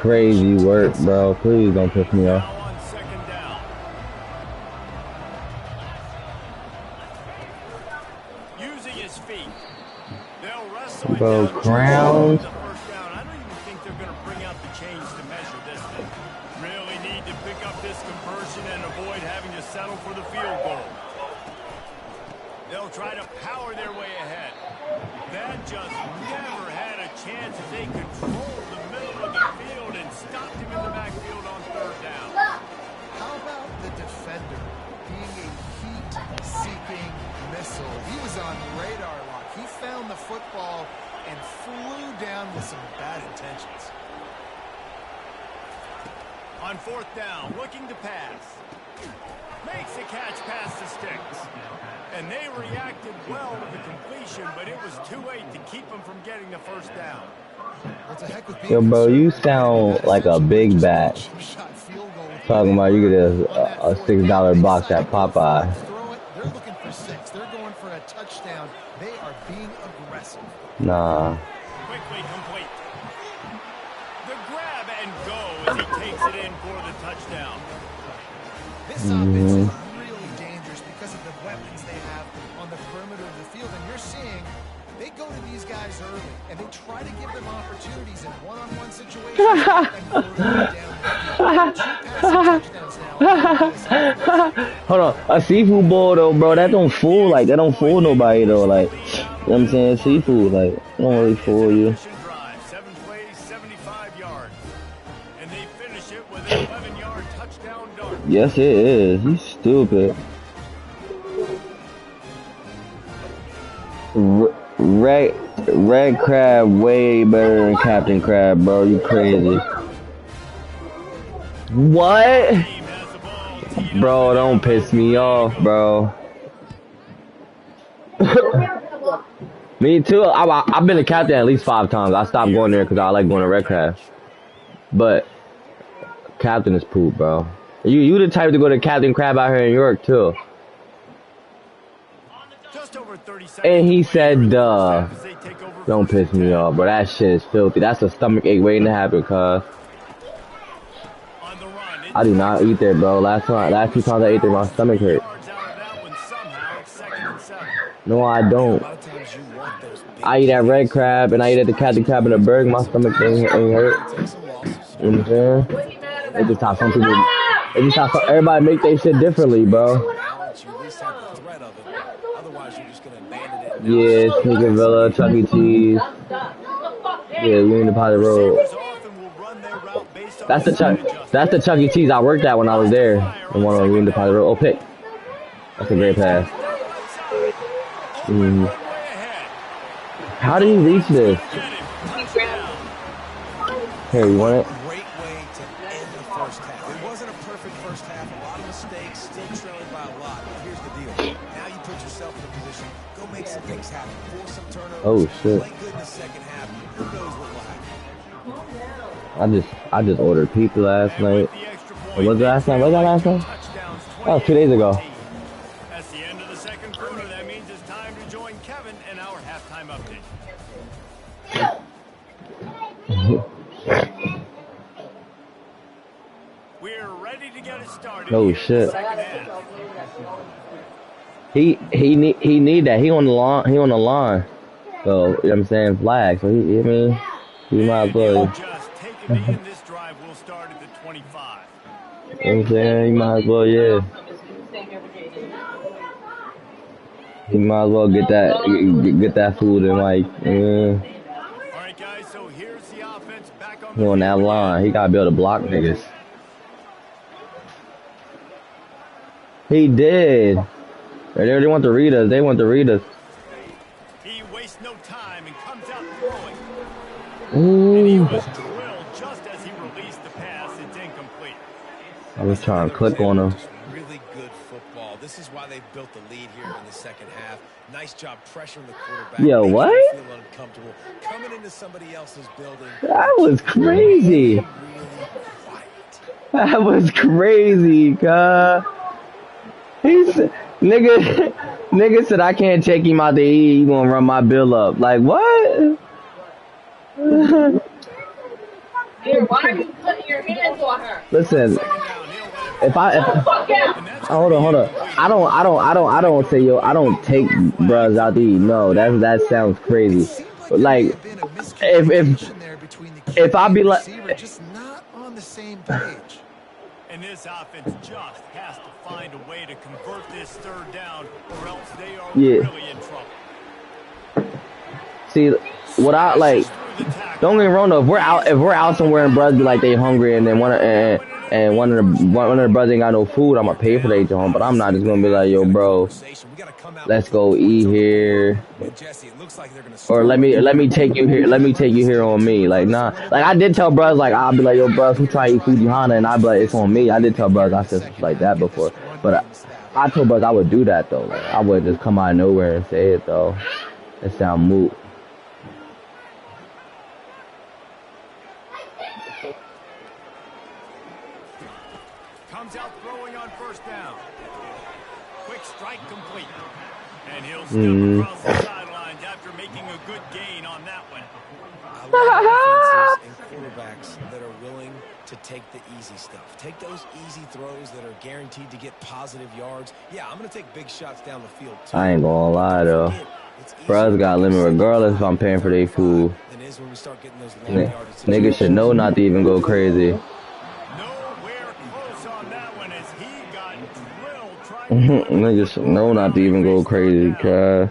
crazy work, bro. Please don't piss me off. Bro, Crowns. I don't even think they're going to bring out the chains to measure this thing. Really need to pick up this conversion and avoid having to settle for the field goal. They'll try to power their way ahead. That just never had a chance as they controlled the middle of the field and stopped him in the backfield on third down. How about the defender being a heat-seeking missile? He was on radar lock. He found the football and flew down with some bad intentions. On fourth down, looking to pass. Makes a catch past the sticks. And they reacted well to the completion, but it was too late to keep them from getting the first down. Yo, bro, you sound like a big bat. Talking about you get a $6 box at Popeye. They're looking for 6. They're going for a touchdown. They are being aggressive. Nah. Quickly complete. The grab and go as he takes it in for the touchdown. This offense is really dangerous because of the weapons they have on the perimeter of the field. And you're seeing they go to these guys early and they try to give them opportunities in one-on-one situations and go down. Hold on, a seafood bowl though, bro. That don't fool nobody though. Like, you know what I'm saying? Seafood, like, don't really fool you. 7 plays, 75 yards. And they finish it with an 11-yard touchdown dart. Yes, it is. He's stupid. Red Crab way better than Captain Crab, bro. You crazy? What? Bro, don't piss me off, bro. Me too. I've been a captain at least 5 times. I stopped going there because I like going to Red Crab. But captain is poop, bro. You the type to go to Captain Crab out here in York too. And he said, duh. Don't piss me off, bro. That shit is filthy. That's a stomach ache waiting to happen, cuz. I do not eat there, bro. Last 2 times I ate there, my stomach hurt. No, I don't. I eat at Red Crab and I eat at the Captain Crab in the Berg. My stomach ain't hurt. You know what I'm saying? It's just how some people. It's just how everybody make their shit differently, bro. Yeah, Sneaker Villa, Chuck E. Cheese. Yeah, Union Deposit Road. That's the Chuck E. Cheese I worked at when I was there. The one on Union Deposit Road. Oh, pick. That's a great pass. How do you reach this? Here, you want it? Great way to end the first half. It wasn't a perfect first half. A lot of mistakes, still trailing by a lot. But here's the deal. Now you put yourself in a position. Go make some things happen. Force some turnovers. Oh shit. Play good in the second half. Who knows what will happen? I just ordered pizza last night. What was it last night? What was that last night? Oh, 2 days ago. That's the end of the second quarter. That means it's time to join Kevin in our halftime update. We're ready to get it started. Oh shit. He need that. He on the line. He on the line. So you know what I'm saying, flag. So he might as well. Just take it in. This drive will start at the 25. You know what I'm saying? He might as well, yeah. He might as well get that food and like, All right, guys. So here's the offense back on. He on that line. He gotta be able to block niggas. He did. They want to read us. They want to read us. He wastes no time and comes out throwing. Ooh. And he was drilled just as he released the pass. It's incomplete. I was trying to click on him. Really good football. This is why they built the lead here in the second half. Nice job pressuring the quarterback. Yo, what? Feel uncomfortable. Coming into somebody else's building. That was crazy. Really quiet. That was crazy, cuz. Nigga said I can't take him out to eat. He gonna run my bill up. Like what? Why are you putting your hands on her? Listen, if I hold on. I don't say yo. I don't take bruhs out to eat. No, that sounds It crazy. seemed like But there may like, have been a if miscommunication there between the if I QB be and the like, receiver, just not on the same page. And this offense just has to find a way to convert this third down, or else they are yeah. really in trouble. See, what I like. Don't get me wrong though. If we're out somewhere and brothers be like they hungry and then one of the brothers ain't got no food, I'ma pay for their joint. But I'm not just gonna be like, yo, bro, let's go eat here, or let me take you here. Let me take you here on me. Like nah. Like I did tell brothers like I'll be like, yo, bros, who try to eat Fujihana, and I be like, it's on me. I did tell brothers I said stuff like that before, but I told brothers I would do that though. Like I would just come out of nowhere and say it though. It sound moot. Comes out throwing on first down. Quick strike complete. And he'll step across the sidelines after making a good gain on that one. I love defenses and quarterbacks that are willing to take the easy stuff. Take those easy throws that are guaranteed to get positive yards. Yeah, I'm going to take big shots down the field, too. I ain't gonna lie, though. Brothers got limit regardless if I'm paying for their food. Niggas should know not to even go crazy. Nowhere close on that one as he got drilled trying to Niggas should know not to even go crazy, cuz.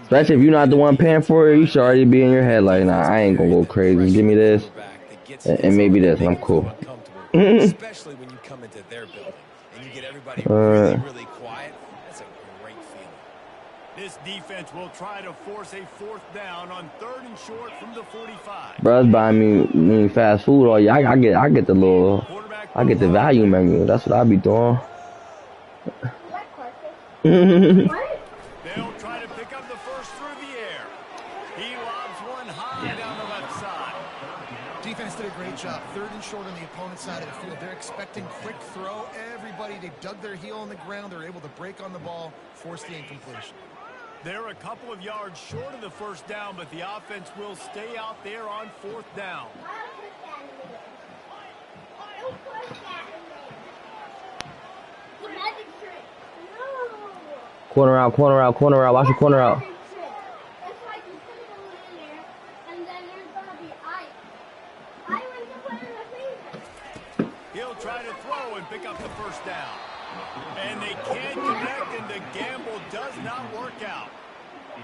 Especially if you're not the one paying for it, you should already be in your head like, nah, I ain't gonna go crazy. Give me this, and maybe this, and I'm cool. Especially when you come into their building and you get everybody really quiet. That's a great feeling. This defense will try to force a fourth down on 3rd and short from the 45. Bruh's buying me fast food all year. I get the little, I get the value menu. That's what I be doing. They'll try to pick up the first through the air. He lobs one high down the left side. Defense did a great job. 3rd and short on the opponent's side of the field. They're expecting quick throw. Everybody, they dug their heel on the ground. They're able to break on the ball, force the incompletion. They're a couple of yards short of the first down, but the offense will stay out there on 4th down. Corner out. Watch the corner out. He'll try to throw and pick up the first down. And they can't connect, and the gamble does not work out.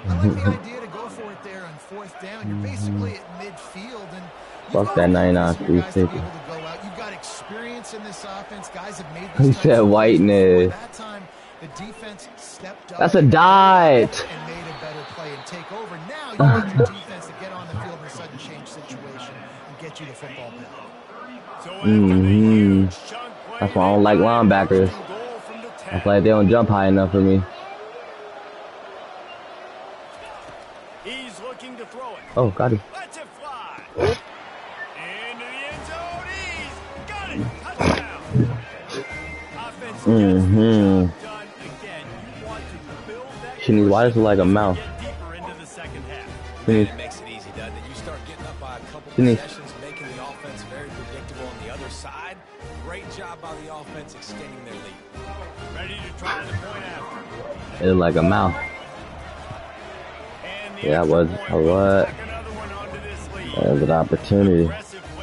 I like the idea to go for it there on 4th down. You're basically at midfield, and fuck that 99 350. You've got experience in this offense. Guys have made this. He said whiteness. That time, the defense stepped up. That's a dot. And made a better play and take over. Now you need your defense to get on the field in a sudden change situation and get you the football back. That's why I don't like linebackers. I feel like they don't jump high enough for me. He's looking to throw it. Oh, got it. Let's it fly. Into the end zone. He's got it. Touchdown. Offense gets the job done again. You want to build that. Shinny's wires look like a mouse. Get deeper into the second half. It makes it easy, doesn't it? You start getting up by a couple possessions, making the offense very predictable on the other side. Great job by the offense extending their lead. Ready to try the point after. It looked like a mouse. Yeah, I was. What? That was an opportunity.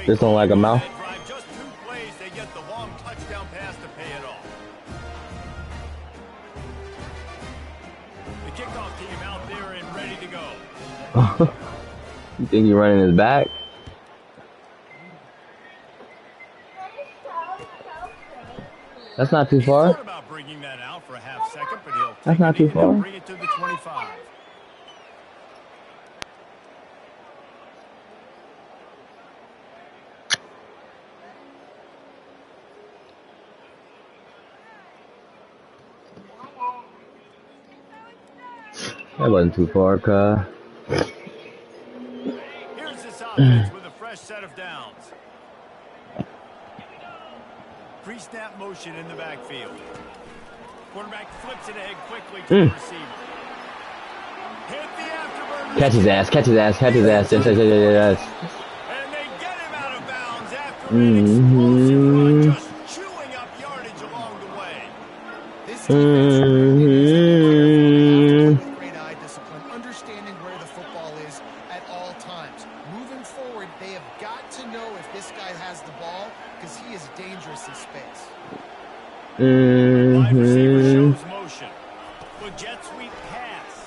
This don't like a mouse. Just 2 plays, they get the long touchdown pass to pay it off. The kickoff team out there and ready to go. You think you're running his back? That's not too far. About bringing that out for a half second, but he'll That's not too far. bring it to the 25. That wasn't too far, cuz. Here's this offense with a fresh set of downs. Pre-snap motion in the backfield. Quarterback flips it ahead quickly to the receiver. Hit the afterburner. Catch his ass. And they get him out Mm-hmm. Just chewing up yardage along the way. This defense Mm-hmm. with great eye discipline, understanding where the football is at all times. Moving forward, they have got to know if this guy has the ball because he is dangerous in space. Wide receiver Mm-hmm. shows motion. With jet sweep pass.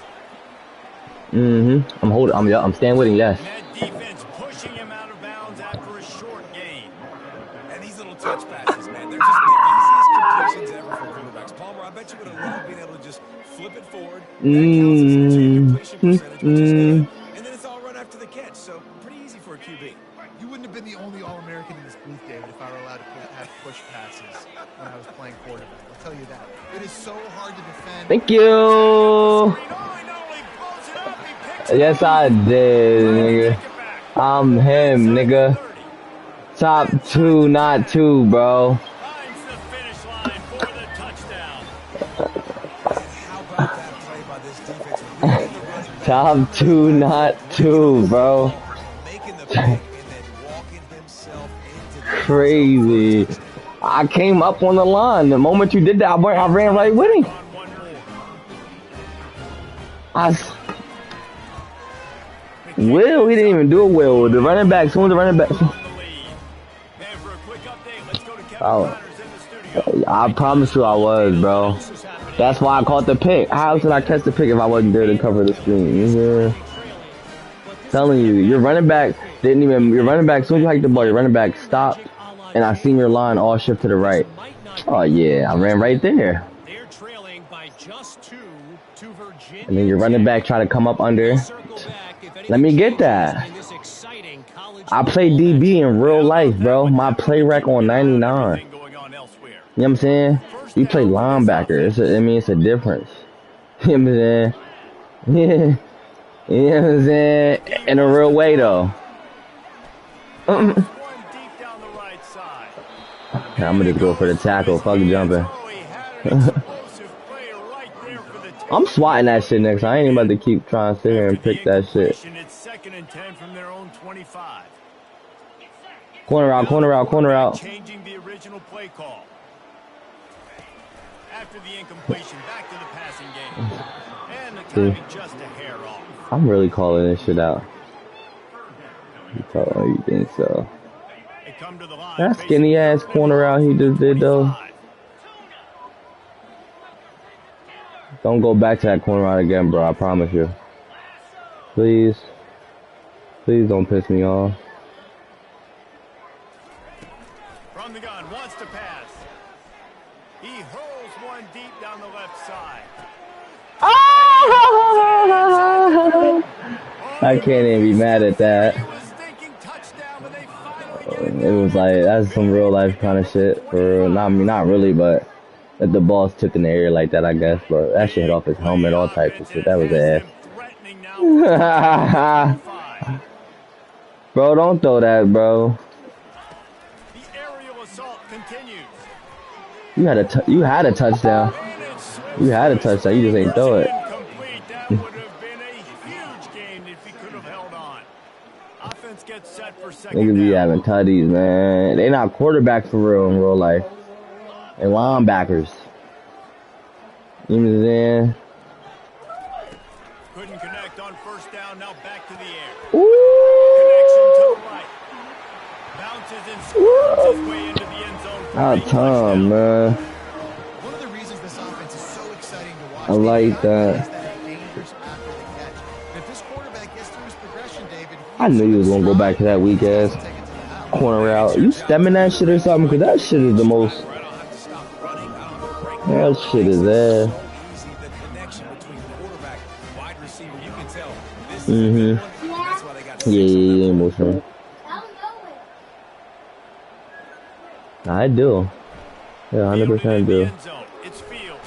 Mm-hmm. I'm holding. I'm staying with him. Yes. And that defense pushing him out of bounds after a short gain. And these little touch passes, man, they're just the easiest completions ever for quarterbacks. Palmer, I bet you would have loved being able to just flip it forward. That counts as a completion percentage, which is good. And then it's all run after the catch, so pretty easy for a QB. You wouldn't have been the only All-American in this booth, David, if I were allowed to have push passes when I was playing quarterback. I'll tell you that. It is so hard to defend. Thank you. Yes, I did, nigga. I'm him, nigga. Top 2, not 2, bro. Finds the finish line for the touchdown. And how about that play by this defense? Reading the running back, Top 2, not 2, bro. making the pick, and then walking himself into the Crazy. I came up on the line. The moment you did that, I ran right with him. On one more. Will, he didn't even do a will. The running back, soon as the running back. On the lead. And for a quick update, let's go to Kevin Oh. Connors in the studio. I promise you I was, bro. That's why I caught the pick. How else did I catch the pick if I wasn't there to cover the screen? Yeah. Telling you, your running back didn't even. Your running back, as soon as you hiked the ball, your running back stopped, and I seen your line all shift to the right. Oh yeah, I ran right there. They're trailing by just 2 to Virginia. And then your running back tried to come up under. Let me get that. I play DB in real life, bro. My play rec on 99. Thing going on elsewhere. You know what I'm saying? You play linebacker. It's a difference. You know what I'm saying? Yeah. You know what I'm saying? In a real way, though. One deep down the right side. I'm gonna just go for the tackle. Fuck jumping. Oh, he had an explosive play right there for the I'm swatting that shit next. I ain't even about to keep trying to sit here and pick that shit. It's 2nd and 10 from their own 25. Corner out, corner out, corner out. Changing the original play call. After the incompletion, back to the passing game. And the timing just a hair off. I'm really calling this shit out. You think so? They come to the line. That skinny ass corner out he just did though. Don't go back to that corner out again, bro. I promise you. Please. Please don't piss me off. From the gun, wants to pass. He hurls one deep down the left side. I can't even be mad at that. He was thinking touchdown, but they finally get it. It was like, that's some real life kind of shit. For real. Not really, but that the ball's tipped in the air like that, I guess. But that shit hit off his helmet, all types of shit. That was ass. Threatening now. Bro, don't throw that, bro. The aerial assault continues. You had a touchdown. You had a touchdown. You just ain't throw it. Incomplete. That would have been a huge gain if he could have held on. Offense gets set for second Niggas be down. having tutties, man. They not quarterbacks for real in real life. They linebackers. You know what I'm saying? Couldn't connect on first down. Now back to the air. Ooh. Connection to the right. Bounces and squirms his way into the end zone. for Out a time, touchdown. man. One of the reasons this offense is so exciting to watch I like is that. that it dangerous after the catch. And if this quarterback gets through his progression, David, I knew you was gonna go back to that weak ass take it to the house. corner route. You stemming that shit or something? Cause that shit is the most. I don't have to stop running. I don't have to break. That shit is there. So easy, the connection between quarterback, wide receiver. You can tell this is Mhm. that's why they got Yeah, emotional. I do. Yeah, 100% do. End zone. It's Fields.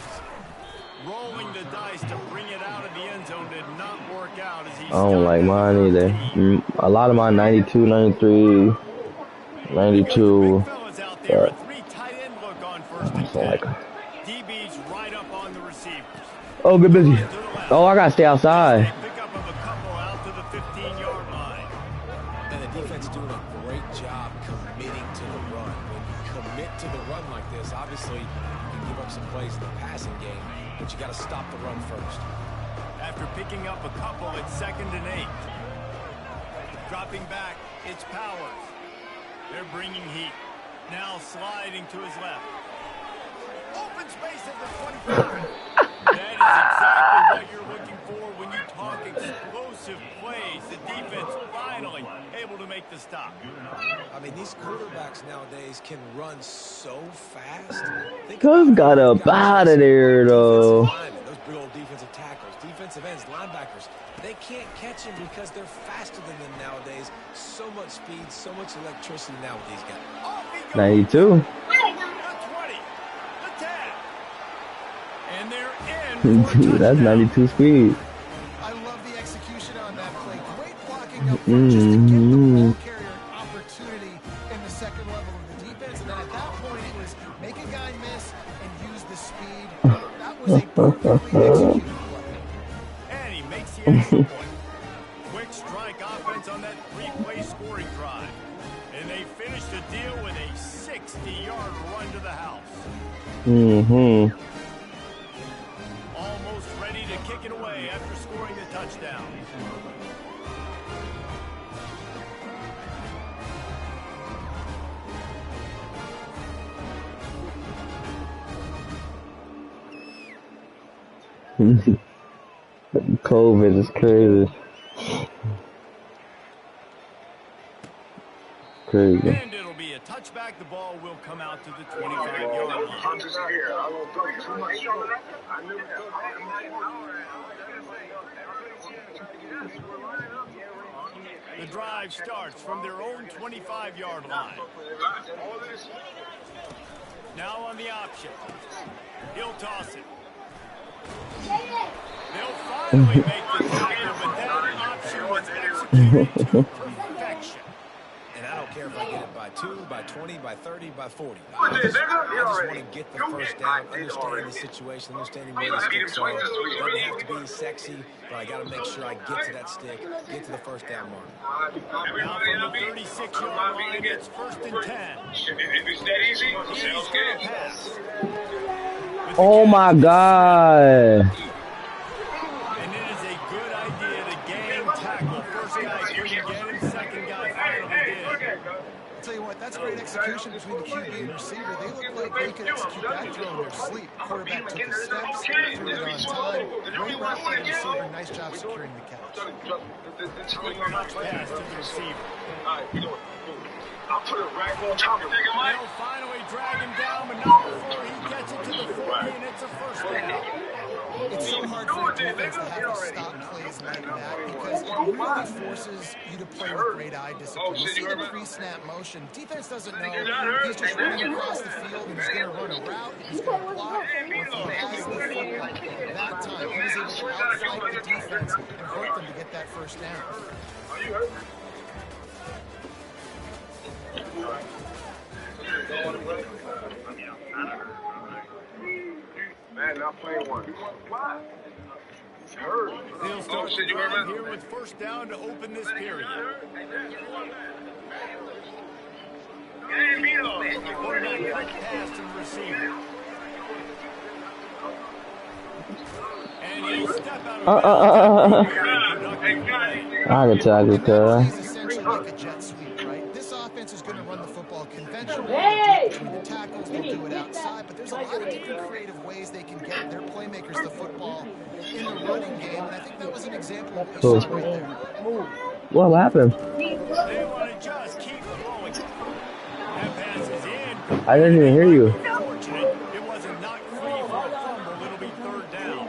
Rolling the dice to bring it out of the end zone did not work out as he I don't like mine either. A lot of mine 92, 93, 92. fellas out there. A 3 tight end look on first and So like, 10. DB's right up on the receivers. oh, get busy. To the left. Oh, I gotta stay outside. Pick up of a couple out to the 15-yard line. And the defense doing a great job committing committing to the run. When you commit to the run like this, obviously you can give up some plays in the passing game, but you got to stop the run first. After picking up a couple, it's 2nd and 8. Dropping back, it's Powers. They're bringing heat. Now sliding to his left. Open space at the 25. That is exactly what you're looking for when you talk explosive plays. The defense finally able to make the stop. I mean, these quarterbacks nowadays can run so fast. Cuz got up out of there, though. Those big old defensive tackles, defensive ends, linebackers, they can't catch him because they're faster than them nowadays. So much speed, so much electricity now with these guys. 92. And they're in. Dude, that's 92 speed. I love the execution on that play. Great blocking up front just to give the ball carrier an opportunity in the second level of the defense. And then at that point, it was make a guy miss and use the speed. That was a perfectly executed play. And he makes the extra point. Quick strike offense on that 3-play scoring drive. And they finish the deal with a 60-yard run to the house. Mm-hmm. Almost ready to kick it away after scoring the touchdown. COVID is crazy. Crazy. And it'll be a touchback. The ball will come out to the 25-yard line. The drive starts from their own 25-yard line. Now on the option. He'll toss it. They'll finally make the tackle, but that option was executed to perfection. And I don't care if I get it by 2, by 20, by 30, by 40. I just want to get the first down, understanding the situation, understanding where the sticks are. It doesn't have to be sexy, but I got to make sure I get to that stick, get to the first down mark. Now from the 36-yard line, it's 1st and 10. If it's that easy, sounds good. Pass. Oh my God. And it is a good idea to gang tackle. First guy couldn't get him, second guy finally did. I'll tell you what, that's great execution between the QB and receiver. They look like they could execute that throw in their sleep. Quarterback took his steps, threw it on time. Great route for the receiver. Nice job securing the catch. Pass to the receiver. I'll put a rag on top of it. They'll finally drag him down, but not before he gets it to the 40, and it's a first down. It's so hard for a defense to have to stop plays like that because it really forces you to play with great eye discipline. You see the pre-snap motion. Defense doesn't know if he's just running across the field and he's going to run a route, he's going to block, or if he has the football. That time, he was able to outfight the defense and hurt them to get that first down. Are you hurt? Man, not playing one. Why? It's hurt. They'll start the drive here with first down to open this period. Quarterback quick pass to the receiver. And he'll step out of I can tackle, cuz. It's essentially like a jet sweep, right? This offense is going to run the football conventionally. Between the tackles, they'll do it outside, but there's a lot of different creative ways they can get their playmakers the football in the running game, and I think that was an example of what you saw right there. What happened? They want to just keep flowing. That pass is in. I didn't even hear you. Fortunate, it wasn't knocked free for a fumble. It'll be third down.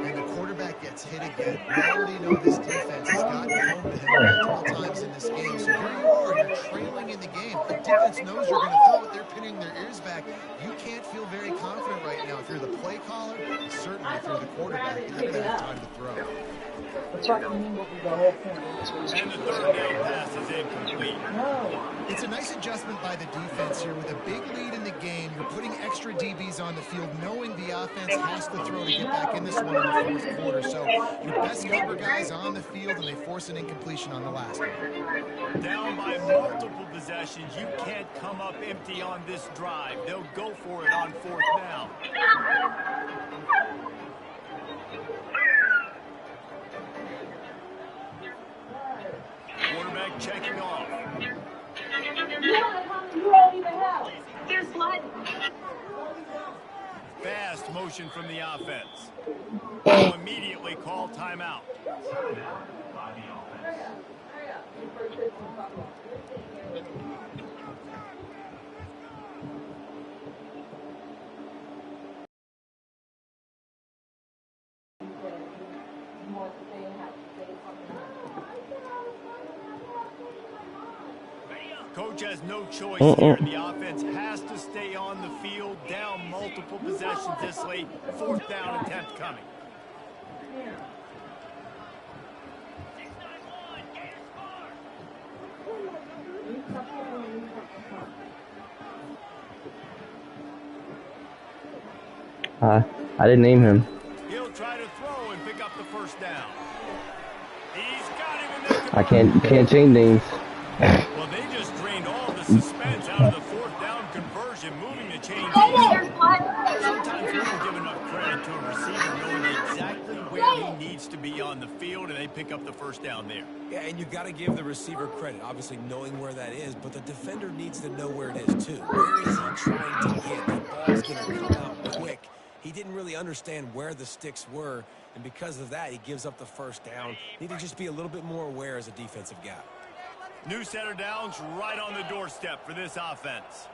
And the quarterback gets hit again. We already know this defense has gotten home to him multiple times in this game. So here you are, you're trailing in the game. The defense knows you're going to throw it. They're pinning their ears back. You can't feel very confident right now. If you're the play caller, certainly if you're the quarterback, you're going to have time to throw. And the third down pass is incomplete. It's a nice adjustment by the defense here. With a big lead in the game, you're putting extra DBs on the field, knowing the offense has to throw to get back in this one in the fourth quarter. So your best cover guys on the field, and they force an incompletion on the last one. Down by multiple possessions, you can't come up empty on this drive. They'll go for it on fourth down. Quarterback checking off. Fast motion from the offense. Will immediately call timeout. Coach has no choice here. The offense has to stay on the field, down multiple possessions this late. Fourth down attempt coming. I didn't name him. He'll try to throw and pick up the first down. He's got him in the I can't change names. Well, they just drained all the suspense out of the fourth down conversion, moving the chains. Sometimes we don't give enough credit to a receiver knowing exactly where he needs to be on the field, and they pick up the first down there. Yeah, and you've got to give the receiver credit, obviously knowing where that is, but the defender needs to know where it is too. Where is he trying to get? The ball's going to come out quick. He didn't really understand where the sticks were, and because of that, he gives up the first down. Need to just be a little bit more aware as a defensive guy. New setter downs right on the doorstep for this offense.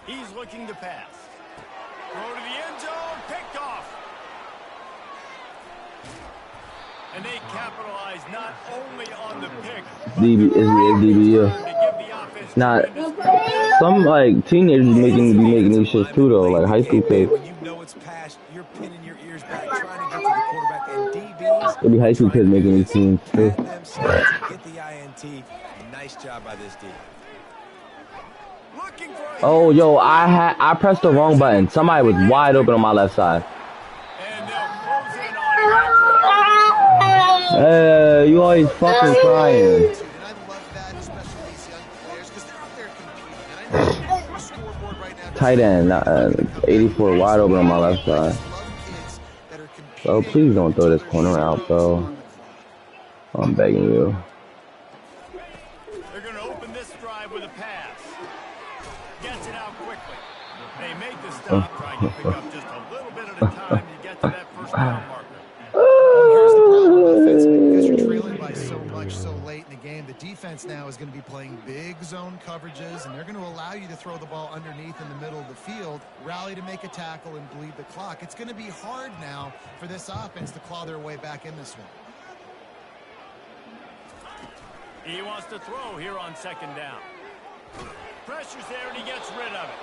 He's looking to pass. Throw to the end zone, picked off. And they capitalize not only on the pick, DB is DB. Nah, some like teenagers be making these shits too though, like high school kids. When you know it's passed, you're pinning your ears back, trying to get to the quarterback, and DBs. There'll be high school kids making these teams too. Get the INT. Nice job by this D. Oh, yo, I pressed the wrong button. Somebody was wide open on my left side. Hey, you always fucking crying. And I love that, especially these young players, because they're out there competing. And I know the scoreboard right now. Tight end, 84 wide open on my left side. Bro, please don't throw this corner out, bro. I'm begging you. They're going to open this drive with a pass. Gets it out quickly. They make the stop, trying to pick up just a little bit at a time to get to that first down marker. Here's the problem offensively, because you're trailing by so much so late in the game. The defense now is going to be playing big zone coverages, and they're going to allow you to throw the ball underneath in the middle of the field, rally to make a tackle, and bleed the clock. It's going to be hard now for this offense to claw their way back in this one. He wants to throw here on second down. Pressure's there, and he gets rid of it.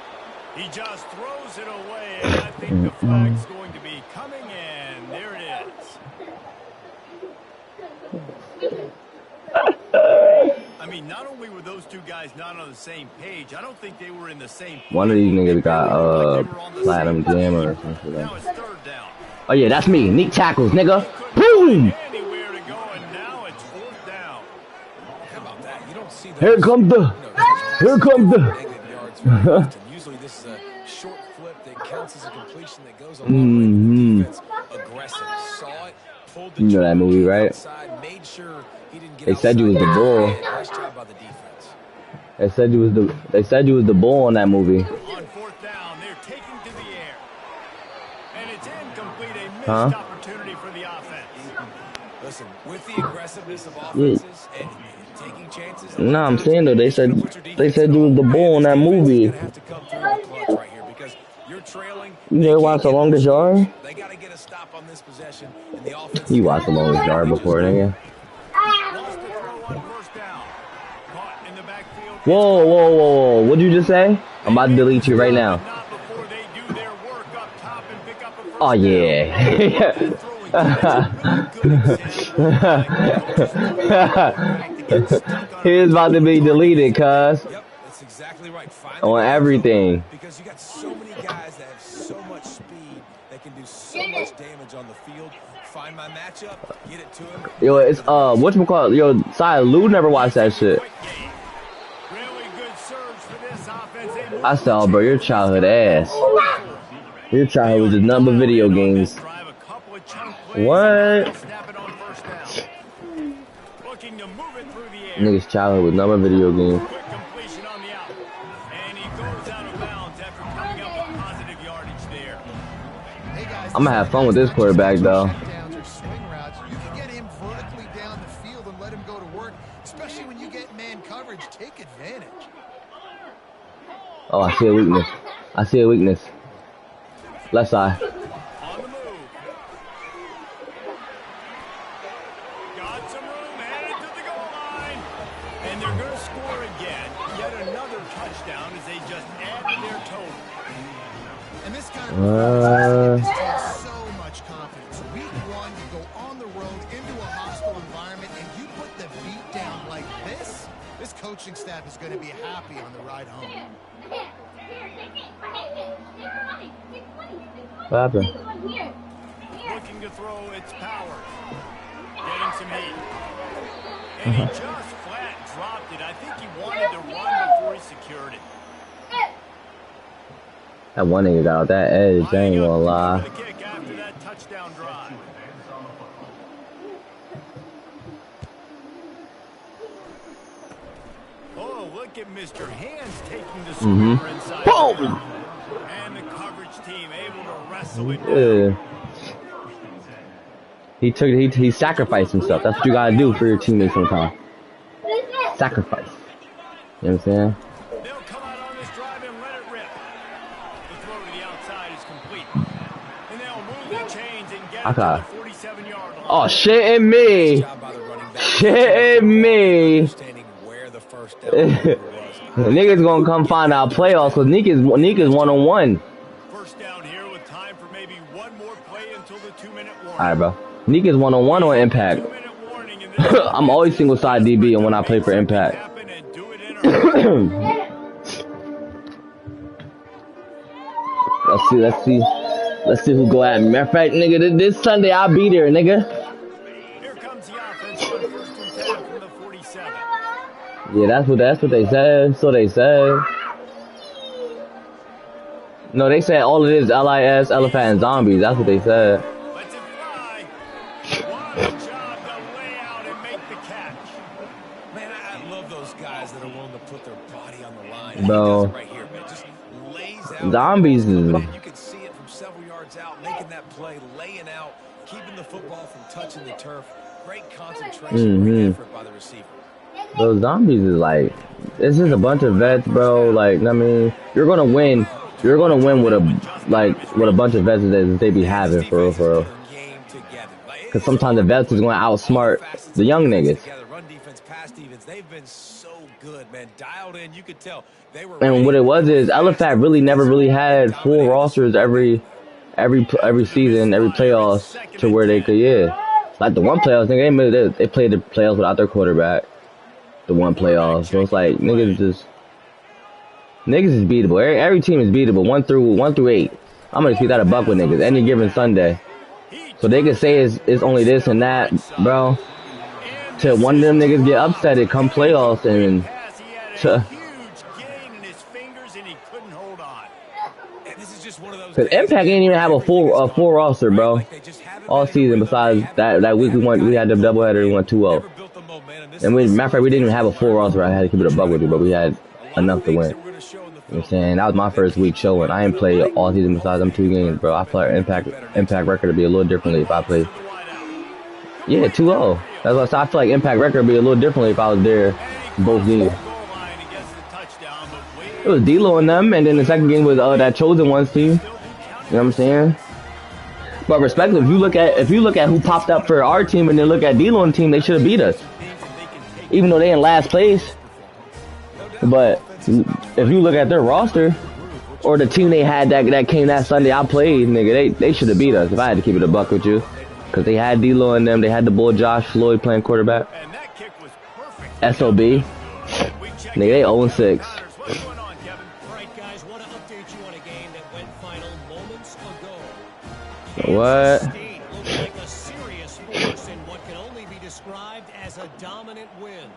He just throws it away, and I think the flag's going to be coming in. There it is. I mean, not only were those two guys not on the same page, I don't think they were in the same page. One of these niggas got platinum jammer or something. Now it's third down. Oh yeah, that's me. Neat tackles, nigga. Boom! Anywhere to go, and now it's fourth down. How about that? You don't see that. Here comes the. Usually this is a short flip that counts as a completion that goes a long way. The defense aggressive. Saw it, pulled the You know that movie, right? outside, made sure he didn't get They said you was the bull. Nice job by the defense. They said you was the bull in that movie. On fourth down, they're taking to the air. And it's incomplete, a missed Huh? opportunity for the offense. Listen, with the aggressiveness of offenses and taking chances. No, I'm saying though, they said you was the bull in that movie. You're gonna have to come through the clutch right here because you're trailing. You never watched The Longest Yard? They got to get a stop on this possession, and the offense. You watched The Longest Yard before, nigga. Wants to throw on first down. Caught in the backfield. Whoa, whoa, whoa, whoa. What'd you just say? I'm about to delete you right now. Not before they do their work up top and pick up a first Oh, yeah. He is about to be deleted, cuz. Yep, that's exactly right. On everything. Because you got so many guys that have so much speed that can do so much damage on the field. Find my matchup, get it to him. Yo, it's, whatchamacallit? Yo, Cy, Lou never watched that shit. Really good surge for this offense. I saw, bro, your childhood ass. Your childhood was just nothing but video games. What? Niggas' childhood was nothing but video games. Quick completion on the out. And he goes out of bounds after coming up with positive yardage there. Hey guys, I'm gonna have fun with this quarterback, though. checkdowns or swing routes. You can get him vertically down the field and let him go to work, especially when you get man coverage. Take advantage. Oh, I see a weakness. I see a weakness. Left side. On the move. Got some room, headed to the goal line. And they're going to score again. Yet another touchdown as they just add to their total. And this kind of performance takes so much confidence. Week 1, you go on the road into a hostile environment, and you put the beat down like this. This coaching staff is going to be happy on the ride home. What happened? Looking to throw its power. Getting some heat. And he just flat dropped it. I think he wanted to run before he secured it. That one nigga got out that edge, I ain't gonna lie. The kick after that touchdown drive. Oh, look at Mr. Hands taking the sweeper inside. Boom! And the coverage team able to wrestle it Yeah. He sacrificed himself. That's what you gotta do for your teammates sometimes. Sacrifice. You know what I'm saying? They'll come out on this drive and let it rip. The throw to the outside is complete. And they'll move the chains and get it to the 47-yard line. Oh, shit in me. Job by the running back. Shit in me. Understanding where the first down was. Niggas gonna come find out playoffs because Nick is one-on-one. First down here with time for maybe one more play until the 2-minute warning. Alright, bro. Nick is one-on-one on Impact. 2-minute warning and this I'm always single side DB and when I play for Impact. happen and do it in a hurry. Let's see who go at me. Matter of fact, nigga, this Sunday I'll be there, nigga. Here comes the offense on 1st and 10 from the 47. Yeah, that's what they said. So they said. No, they said all of this LIS, elephant, and zombies. That's what they said. Lets it fly. One job to lay out and make the catch. Man, I love those guys that are willing to put their body on the line. Bro. He does it right here, man. Just lays out. Zombies is- Man, you can see it from several yards out, making that play, laying out, keeping the football from touching the turf. Great concentration, great effort by the receiver. Those zombies is like, this is a bunch of vets, bro. Like, I mean, you're gonna win. You're gonna win with a bunch of vets that they be having for real, for real. Because sometimes the vets is gonna outsmart the young niggas. Run defense, pass defense, they've been so good, man. Dialed in, you could tell they were. And what it was is LFAC really never really had full rosters every season, every playoffs to where they could like the one playoffs nigga they played the playoffs without their quarterback. The one playoff, so it's like niggas is beatable. Every team is beatable 1 through 8. I'm gonna keep that a buck with niggas any given Sunday. So they can say it's only this and that, bro. Till one of them niggas get upset, it come playoffs and. Huge gain in his fingers and he couldn't hold on. And this is just one of those. Cause Impact didn't even have a full roster, bro. All season besides that week we had the doubleheader, we went 2-0. And matter of fact, we didn't even have a full roster. I had to keep it a buck with you, but we had enough to win. You know what I'm saying? That was my first week showing. I ain't played all season besides them 2 games, bro. I play Impact record to be a little differently if I played. Yeah, 2-0. That's what I feel like Impact record would be a little differently if I was there both games. It was D-Lo and them, and then the second game was that Chosen Ones team. You know what I'm saying? But respectfully, if you look at who popped up for our team and then look at D-Lo and team, they should have beat us. Even though they in last place. But if you look at their roster or the team they had that came that Sunday I played, nigga, they should have beat us if I had to keep it a buck with you. Because they had D-Lo and them. They had the boy Josh Floyd playing quarterback. And that kick was perfect. SOB. Nigga, they 0-6. What's going on, Kevin? All right, guys, want to update you on a game that went final moments ago. What? Kansas State looked like a serious force in what can only be described as a dominant win.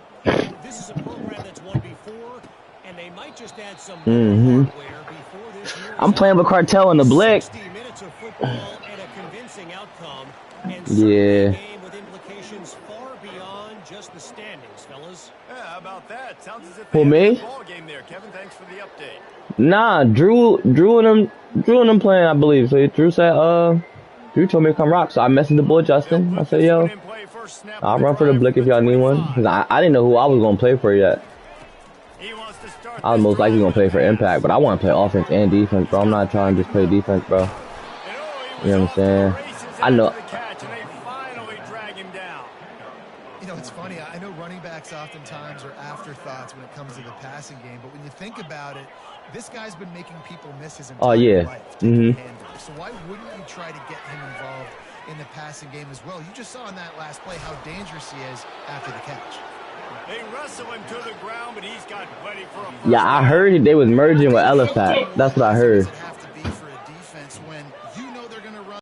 This is a program that's won before, and they might just add some hardware before this year. I'm playing with Cartel in the Blick. 60 minutes of football and a convincing outcome, and Yeah. a game with implications far beyond just the standings, fellas. Yeah, how about that? Sounds as if Who, they had me? a ball game there, Kevin. Thanks for the update. Nah, Drew and them playing, I believe. So Drew said, Drew told me to come rock. So I messaged the boy Justin. I said, yo, I'll run for the Blick if y'all need one. Cause I didn't know who I was gonna play for yet. He wants to start I was most likely gonna play for Impact, but I want to play offense and defense, bro. I'm not trying to just play defense, bro. You know what I'm saying? I know. You know, it's funny. I know running backs oftentimes are afterthoughts when it comes to the passing game, but when you think about it, this guy's been making people miss his entire life. So why wouldn't you try to get him involved in the passing game as well? You just saw in that last play how dangerous he is after the catch. They wrestle him to the ground, but he's got ready for a Yeah, I heard they was merging with Elefat. That's what I heard. Does it have to be for a defense when you know they're going to run?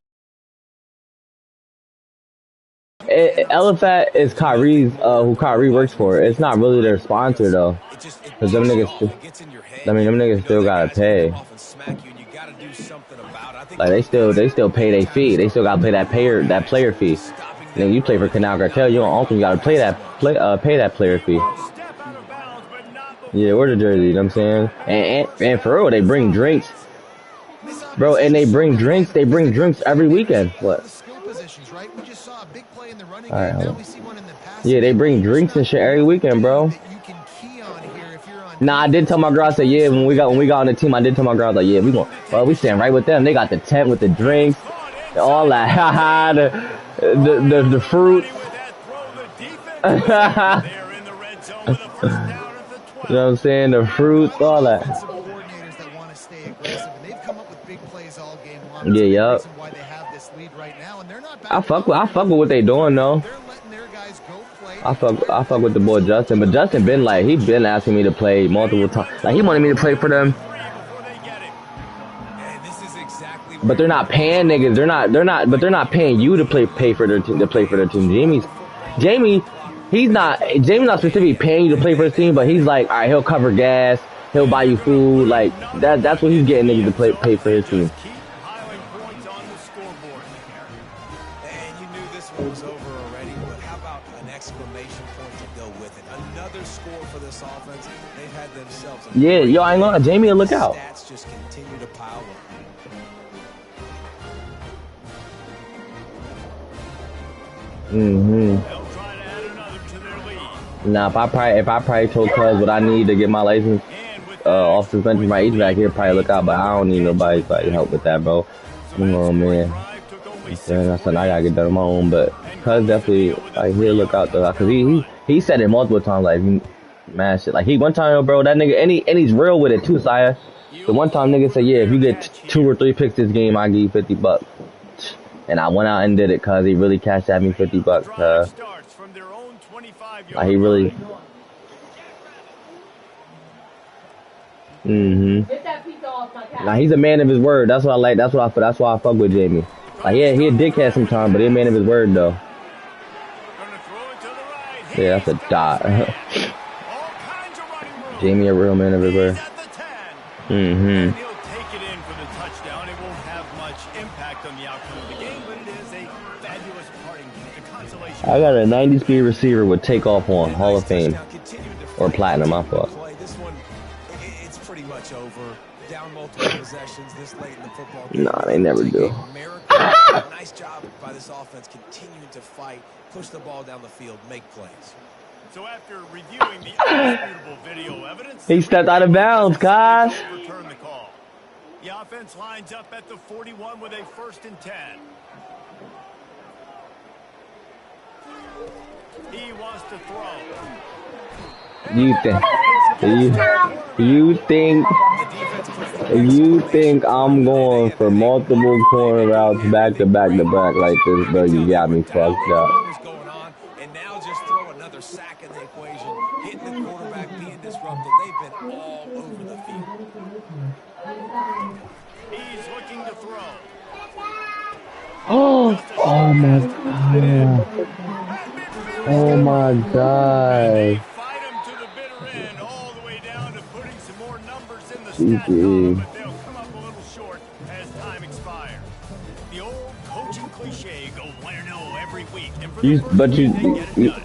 Elefat is Kyrie's, who Kyrie works for. It's not really their sponsor though. Cause them niggas still gotta pay. Like they still pay their fee. They still gotta pay that player fee. And then you play for Canal Cartel, you gotta pay that player fee. Yeah, we're the jersey, you know what I'm saying? And for real, they bring drinks. Bro, and they bring drinks every weekend. What? Alright, hold on. Yeah, they bring drinks and shit every weekend, bro. Nah, I did tell my girl, I said, yeah, when we got on the team, I did tell my girl, like, yeah, we stand right with them. They got the tent with the drinks, all that, haha, the fruit. You know what I'm saying? The fruits, all that. Yeah, yup. I fuck with what they doing though. I fuck with the boy Justin, but Justin been like, he been asking me to play multiple times. Like he wanted me to play for them. But they're not paying niggas. They're not paying you to pay for their team, Jamie's not specifically paying you to play for his team, but he's like, all right, he'll cover gas, he'll buy you food, like that's what he's getting niggas to pay for his team. And you knew this one was over already, but how about an exclamation point to go with it? Another score for this offense. They've had themselves. Yeah, yo, I ain't gonna lie, Jamie, look out. Stats just continue to pile up. Nah, if I probably told Cuz what I need to get my license off suspension, my HVAC, he'll probably look out, but I don't need nobody's help with that, bro. Come on, man. That's something I gotta get done on my own, but Cuz definitely, like, he'll look out though, cause he said it multiple times, like, man, shit. Like, one time, bro, that nigga, and he's real with it too, Saya. The one time nigga said, yeah, if you get 2 or 3 picks this game, I give you $50. And I went out and did it, cuz he really cashed at me $50, like, he really. Now he's a man of his word. That's what I like. That's why I fuck with Jamie. Like, yeah, he a dickhead sometimes, but he a man of his word though. Yeah, that's a dot. Jamie a real man of his word. I got a 90 speed receiver with takeoff on Hall of Fame or platinum. My fault. This one, it's pretty much over. Down multiple possessions this late in the football game. Nah, they never do. Nice job by this offense continuing to fight, push the ball down the field, make plays. So after reviewing the undisputable video evidence, he stepped out of bounds, guys. Return the call. The offense lines up at the 41 with a 1st and 10. He wants to throw. You You think I'm going for multiple corner routes back to back like this, bro? You got me fucked up. Going on, and now just throw another sack in the equation, hitting the quarterback, being disruptive. They've been all over the field. He's looking to throw. Oh my god. Oh my god. Fight him to the bitter end, all the way down to putting some more numbers in the stat GG. column, but they'll come up a little short as time expires. The old coaching cliche, go win or no every week. And for the first But week, they get it done.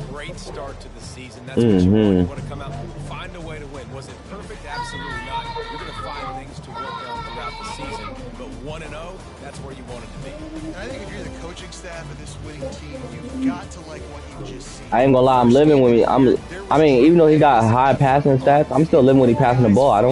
Great start to the season. That's what you want. You want to come out, find a way to win. Was it perfect? Absolutely not. You're going to find things to work on throughout the season. But 1-0, that's where you want it to be. And I think if you're the coaching staff of this winning team, you've got to like what you just see. I ain't gonna lie, I'm living with me. I mean, even though he got high passing stats, I'm still living when he passing the ball. I don't